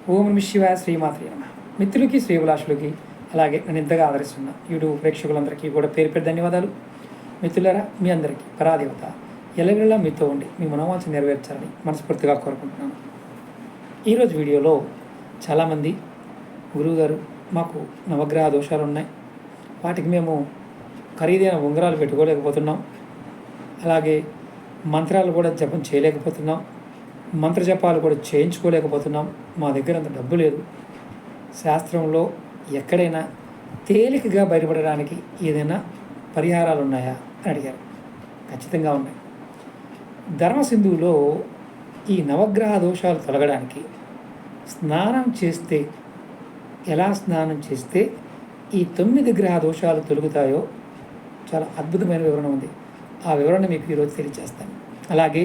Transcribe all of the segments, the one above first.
ఓం నమః శివాయ శ్రీమాత్రే నమః. మిత్రులకి శ్రీభిలాషులకి అలాగే నన్ను ఇంతగా ఆదరిస్తున్న యూట్యూబ్ ప్రేక్షకులందరికీ కూడా పేరు పేరు ధన్యవాదాలు. మిత్రులారా, మీ అందరికీ పరాదేవత ఎల్లవేళలా మీతో ఉండి మీ మనోవాంఛ నెరవేర్చాలని మనస్ఫూర్తిగా కోరుకుంటున్నాను. ఈరోజు వీడియోలో చాలామంది గురువుగారు మాకు నవగ్రహ దోషాలు ఉన్నాయి, వాటికి మేము ఖరీదైన ఉంగరాలు పెట్టుకోలేకపోతున్నాం, అలాగే మంత్రాలు కూడా జపం చేయలేకపోతున్నాం, మంత్ర జపాలు కూడా చేయించుకోలేకపోతున్నాం, మా దగ్గర అంత డబ్బు లేదు, శాస్త్రంలో ఎక్కడైనా తేలికగా బయటపడడానికి ఏదైనా పరిహారాలు ఉన్నాయా అని అడిగారు. ఖచ్చితంగా ఉన్నాయి. ధర్మసింధువులో ఈ నవగ్రహ దోషాలు తొలగడానికి స్నానం చేస్తే, ఎలా స్నానం చేస్తే ఈ 9 గ్రహ దోషాలు తొలుగుతాయో చాలా అద్భుతమైన వివరణ ఉంది. ఆ వివరణ మీకు ఈరోజు తెలియజేస్తాను. అలాగే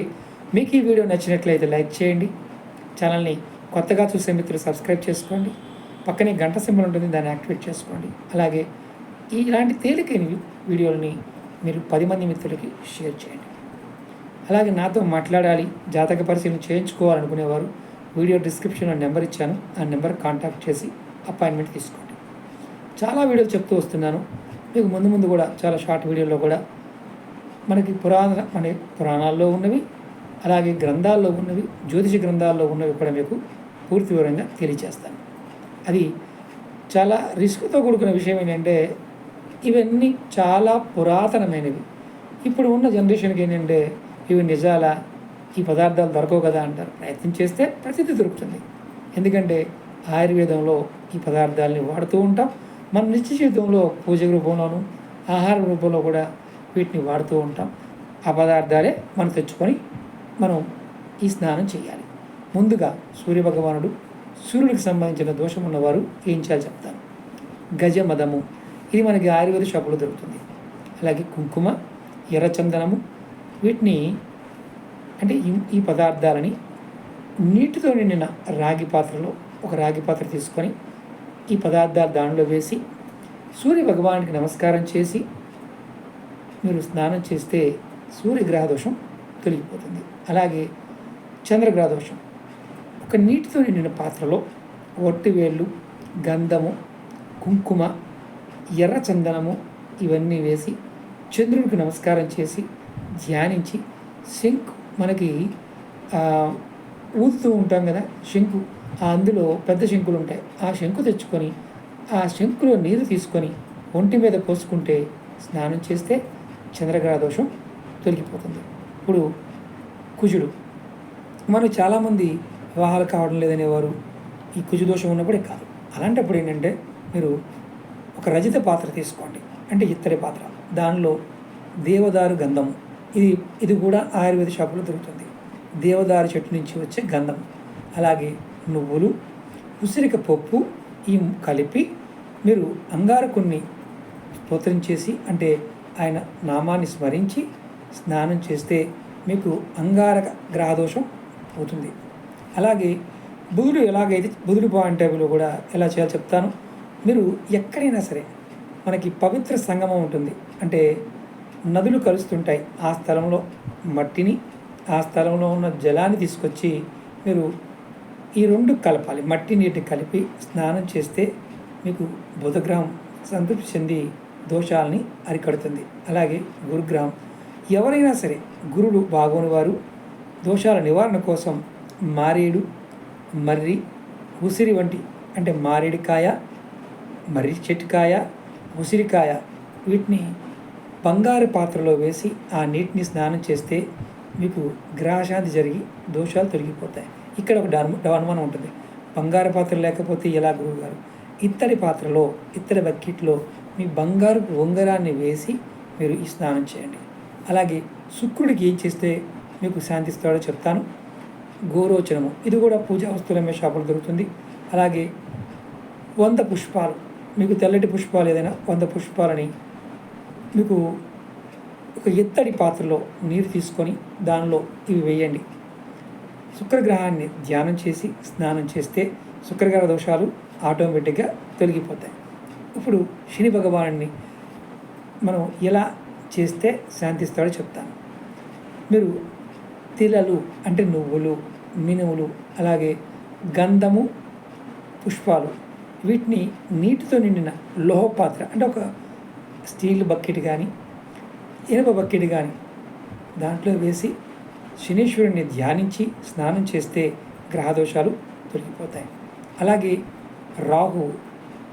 మీకు ఈ వీడియో నచ్చినట్లయితే లైక్ చేయండి, ఛానల్ని కొత్తగా చూసే మిత్రులు సబ్స్క్రైబ్ చేసుకోండి, పక్కనే గంట సింబల్ ఉంటుంది, దాన్ని యాక్టివేట్ చేసుకోండి. అలాగే ఇలాంటి తేలికైన వీడియోలని మీరు 10 మంది మిత్రులకి షేర్ చేయండి. అలాగే నాతో మాట్లాడాలి, జాతక పరిశీలన చేయించుకోవాలనుకునేవారు వీడియో డిస్క్రిప్షన్లో నెంబర్ ఇచ్చాను, ఆ నెంబర్ కాంటాక్ట్ చేసి అపాయింట్మెంట్ తీసుకోండి. చాలా వీడియోలు చెప్తూ వస్తున్నాను మీకు, ముందు కూడా చాలా షార్ట్ వీడియోలో కూడా మనకి పురాణాల్లో ఉన్నవి, అలాగే గ్రంథాల్లో ఉన్నవి, జ్యోతిష గ్రంథాల్లో ఉన్నవి కూడా మీకు పూర్తి వివరంగా తెలియజేస్తాను. అది చాలా రిస్క్తో కూడుకున్న విషయం ఏంటంటే ఇవన్నీ చాలా పురాతనమైనవి. ఇప్పుడు ఉన్న జనరేషన్కి ఏంటంటే ఇవి నిజాలా, ఈ పదార్థాలు దొరకవు కదా అంటారు. ప్రయత్నం చేస్తే ప్రసిద్ధి దొరుకుతుంది. ఎందుకంటే ఆయుర్వేదంలో ఈ పదార్థాలని వాడుతూ ఉంటాం, మన నిత్య జీవితంలో పూజ రూపంలోనూ ఆహార రూపంలో కూడా వీటిని వాడుతూ ఉంటాం. ఆ పదార్థాలే మనం తెచ్చుకొని మనం ఈ స్నానం చేయాలి. ముందుగా సూర్యభగవానుడు, సూర్యుడికి సంబంధించిన దోషం ఉన్నవారు ఏం చేయాలి చెప్తాను. గజమదము, ఇది మనకి ఆయుర్వేద షాపులో దొరుకుతుంది. అలాగే కుంకుమ, ఎర్రచందనము, వీటిని అంటే ఈ పదార్థాలని నీటితో నిండిన రాగి పాత్రలో, ఒక రాగి పాత్ర తీసుకొని ఈ పదార్థాలు దానిలో వేసి సూర్యభగవానికి నమస్కారం చేసి మీరు స్నానం చేస్తే సూర్యగ్రహ దోషం తొలగిపోతుంది. అలాగే చంద్రగ్రహ దోషం, ఒక నీటితో నిండిన పాత్రలో ఒట్టివేళ్ళు, గంధము, కుంకుమ, ఎర్రచందనము ఇవన్నీ వేసి చంద్రుడికి నమస్కారం చేసి ధ్యానించి, శంకు మనకి ఊదుతూ ఉంటాం కదా శంకు, అందులో పెద్ద శంకులు ఉంటాయి, ఆ శంకు తెచ్చుకొని ఆ శంకులో నీరు తీసుకొని ఒంటి మీద పోసుకుంటే స్నానం చేస్తే చంద్రగ్రహ దోషం తొలగిపోతుంది. ఇప్పుడు కుజుడు, మనకు చాలామంది వివాహాలు కావడం లేదనేవారు ఈ కుజు దోషం ఉన్నప్పుడే కాదు. అలాంటప్పుడు ఏంటంటే మీరు ఒక రజిత పాత్ర తీసుకోండి, అంటే ఇత్తడి పాత్ర, దానిలో దేవదారు గంధము, ఇది కూడా ఆయుర్వేద షాపులో దొరుకుతుంది. దేవదారు చెట్టు నుంచి వచ్చే గంధం, అలాగే నువ్వులు, ఉసిరిక పప్పు ఈ కలిపి మీరు అంగారకుణ్ణి స్తోత్రం చేసి, అంటే ఆయన నామాన్ని స్మరించి స్నానం చేస్తే మీకు అంగారక గ్రహదోషం అవుతుంది. అలాగే బుధుడు, ఎలాగైతే బుధుడు పాయింట్ ఆఫ్లో కూడా ఎలా చేయాలో చెప్తాను. మీరు ఎక్కడైనా సరే మనకి పవిత్ర సంగమం ఉంటుంది, అంటే నదులు కలుస్తుంటాయి, ఆ స్థలంలో మట్టిని, ఆ స్థలంలో ఉన్న జలాన్ని తీసుకొచ్చి మీరు ఈ 2 కలపాలి, మట్టి నీటి కలిపి స్నానం చేస్తే మీకు బుధగ్రహం సంతృప్తి చెంది దోషాలని అరికడుతుంది. అలాగే గురుగ్రహం, ఎవరైనా సరే గురుడు బాగోని వారు దోషాల నివారణ కోసం మారేడు, మర్రి, ఉసిరి వంటి, అంటే మారేడికాయ, మర్రి చెట్టుకాయ, ఉసిరికాయ, వీటిని బంగారు పాత్రలో వేసి ఆ నీటిని స్నానం చేస్తే మీకు గ్రహశాంతి జరిగి దోషాలు తొలగిపోతాయి. ఇక్కడ ఒక అనుమానం ఉంటుంది, బంగారు పాత్ర లేకపోతే ఎలా గురువుగారు? ఇత్తడి పాత్రలో, ఇత్తడి బకెట్లో మీ బంగారు ఉంగరాన్ని వేసి మీరు ఈ స్నానం చేయండి. అలాగే శుక్రుడికి ఏం చేస్తే మీకు శాంతిస్తాడో చెప్తాను. గోరోచనము, ఇది కూడా పూజా వస్తువులమే షాపులో దొరుకుతుంది. అలాగే 100 పుష్పాలు, మీకు తెల్లటి పుష్పాలు ఏదైనా 100 పుష్పాలని మీకు ఒక ఇత్తడి పాత్రలో నీరు తీసుకొని దానిలో ఇవి వేయండి. శుక్రగ్రహాన్ని ధ్యానం చేసి స్నానం చేస్తే శుక్రగ్రహ దోషాలు ఆటోమేటిక్గా తొలగిపోతాయి. ఇప్పుడు శని భగవానుడిని మనం ఎలా చేస్తే శాంతిస్తాడో చెప్తాను. మీరు తిలలు, అంటే నువ్వులు, మినుములు, అలాగే గంధము, పుష్పాలు, వీటిని నీటితో నిండిన లోహ పాత్ర అంటే ఒక స్టీల్ బకెట్ కానీ ఇనుప బకెట్ కానీ దాంట్లో వేసి శనీశ్వరుని ధ్యానించి స్నానం చేస్తే గ్రహదోషాలు తొలగిపోతాయి. అలాగే రాహువు,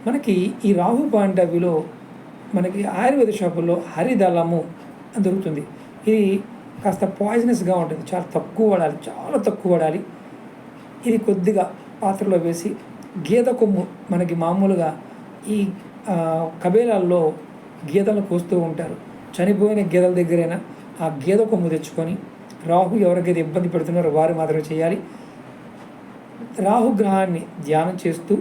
మనకి ఈ రాహు పాయింట్ ఆఫ్ వ్యూలో మనకి ఆయుర్వేద షాపుల్లో హరిదళము అని దొరుకుతుంది. ఇది కాస్త పాయిజనస్గా ఉంటుంది, చాలా తక్కువ వాడాలి. ఇది కొద్దిగా పాత్రలో వేసి గేదె కొమ్ము, మనకి మామూలుగా ఈ కబేలాల్లో గేదెలను కోస్తూ ఉంటారు, చనిపోయిన గేదెల దగ్గరైనా ఆ గేదె కొమ్ము తెచ్చుకొని రాహు ఎవరికైతే ఇబ్బంది పెడుతున్నారో వారు మాత్రమే చేయాలి. రాహుగ్రహాన్ని ధ్యానం చేస్తూ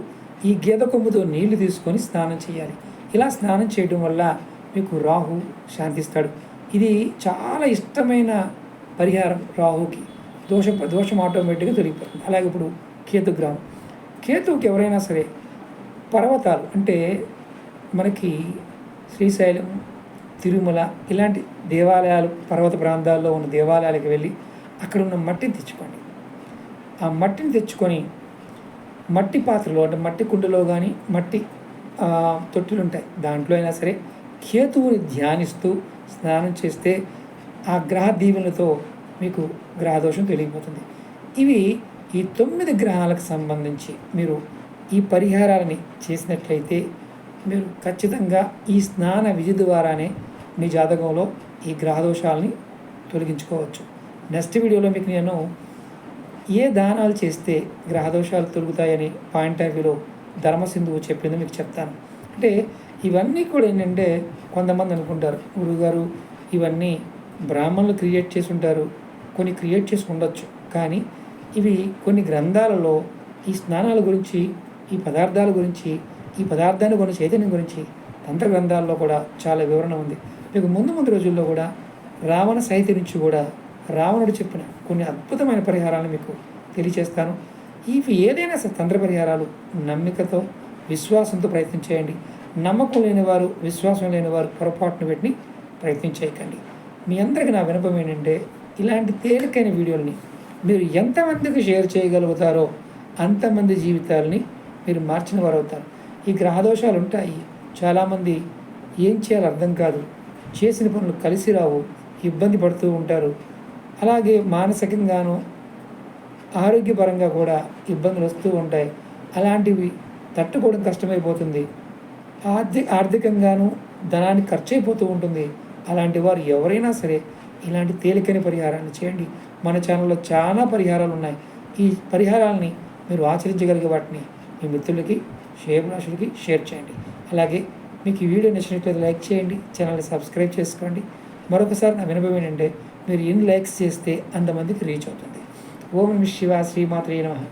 ఈ గేదె కొమ్ముతో నీళ్లు తీసుకొని స్నానం చేయాలి. ఇలా స్నానం చేయడం వల్ల మీకు రాహు శాంతిస్తాడు. ఇది చాలా ఇష్టమైన పరిహారం రాహుకి. దోషం ఆటోమేటిక్గా తొలగిపోతుంది. అలాగే ఇప్పుడు కేతుగ్రహం, కేతువుకి ఎవరైనా సరే పర్వతాలు అంటే మనకి శ్రీశైలం, తిరుమల ఇలాంటి దేవాలయాలు, పర్వత ప్రాంతాల్లో ఉన్న దేవాలయాలకు వెళ్ళి అక్కడ ఉన్న మట్టిని తెచ్చుకోండి. ఆ మట్టిని తెచ్చుకొని మట్టి పాత్రలో అంటే మట్టి కుండలో కానీ మట్టి తొట్టిలు ఉంటాయి, దాంట్లో అయినా సరే కేతువుని ధ్యానిస్తూ స్నానం చేస్తే ఆ గ్రహ దీవెనలతో మీకు గ్రహదోషం తొలగిపోతుంది. ఇవి ఈ 9 గ్రహాలకు సంబంధించి మీరు ఈ పరిహారాలని చేసినట్లయితే మీరు ఖచ్చితంగా ఈ స్నాన విధి ద్వారానే మీ జాతకంలో ఈ గ్రహదోషాలని తొలగించుకోవచ్చు. నెక్స్ట్ వీడియోలో మీకు నేను ఏ దానాలు చేస్తే గ్రహదోషాలు తొలుగుతాయని పాయింట్ ఆఫ్ వ్యూలో ధర్మసింధువు చెప్పింది మీకు చెప్తాను. అంటే ఇవన్నీ కూడా ఏంటంటే కొంతమంది అనుకుంటారు, గురువుగారు ఇవన్నీ బ్రాహ్మణులు క్రియేట్ చేసి ఉంటారు, కొన్ని క్రియేట్ చేసి ఉండొచ్చు, కానీ ఇవి కొన్ని గ్రంథాలలో ఈ స్నానాల గురించి, ఈ పదార్థాల గురించి, ఈ పదార్థాన్ని కొన్ని చైతన్యం గురించి తంత్ర గ్రంథాల్లో కూడా చాలా వివరణ ఉంది. మీకు ముందు రోజుల్లో కూడా రావణ సహిత నుంచి కూడా రావణుడు చెప్పిన కొన్ని అద్భుతమైన పరిహారాలను మీకు తెలియచేస్తాను. ఇవి ఏదైనా సరే తంత్ర పరిహారాలు నమ్మికతో, విశ్వాసంతో ప్రయత్నం చేయండి. నమ్మకం లేనివారు, విశ్వాసం లేనివారు పొరపాటును వీటిని ప్రయత్నం చేయకండి. మీ అందరికీ నా వినపం ఏంటంటే ఇలాంటి తేలికైన వీడియోలని మీరు ఎంతమందికి షేర్ చేయగలుగుతారో అంతమంది జీవితాలని మీరు మార్చిన వారు అవుతారు. ఈ గ్రహదోషాలు ఉంటాయి, చాలామంది ఏం చేయాలో అర్థం కాదు, చేసిన పనులు కలిసి రావు, ఇబ్బంది పడుతూ ఉంటారు. అలాగే మానసికంగాను ఆరోగ్యపరంగా కూడా ఇబ్బందులు వస్తూ ఉంటాయి. అలాంటివి తట్టుకోవడం కష్టమైపోతుంది. ఆర్థికంగాను ధనానికి ఖర్చు అయిపోతూ ఉంటుంది. అలాంటి వారు ఎవరైనా సరే ఇలాంటి తేలికైన పరిహారాన్ని చేయండి. మన ఛానల్లో చాలా పరిహారాలు ఉన్నాయి. ఈ పరిహారాలని మీరు ఆచరించగలిగే వాటిని మీ మిత్రులకి, శ్రేయోభిలాషులకి షేర్ చేయండి. అలాగే మీకు ఈ వీడియో నచ్చినట్లయితే లైక్ చేయండి, ఛానల్ని సబ్స్క్రైబ్ చేసుకోండి. మరొకసారి నా వినపం ఏంటంటే మీరు ఎన్ని లైక్స్ చేస్తే అంతమందికి రీచ్ అవుతుంది. ఓం నమః శివాయ, శ్రీమాత్రే నమః.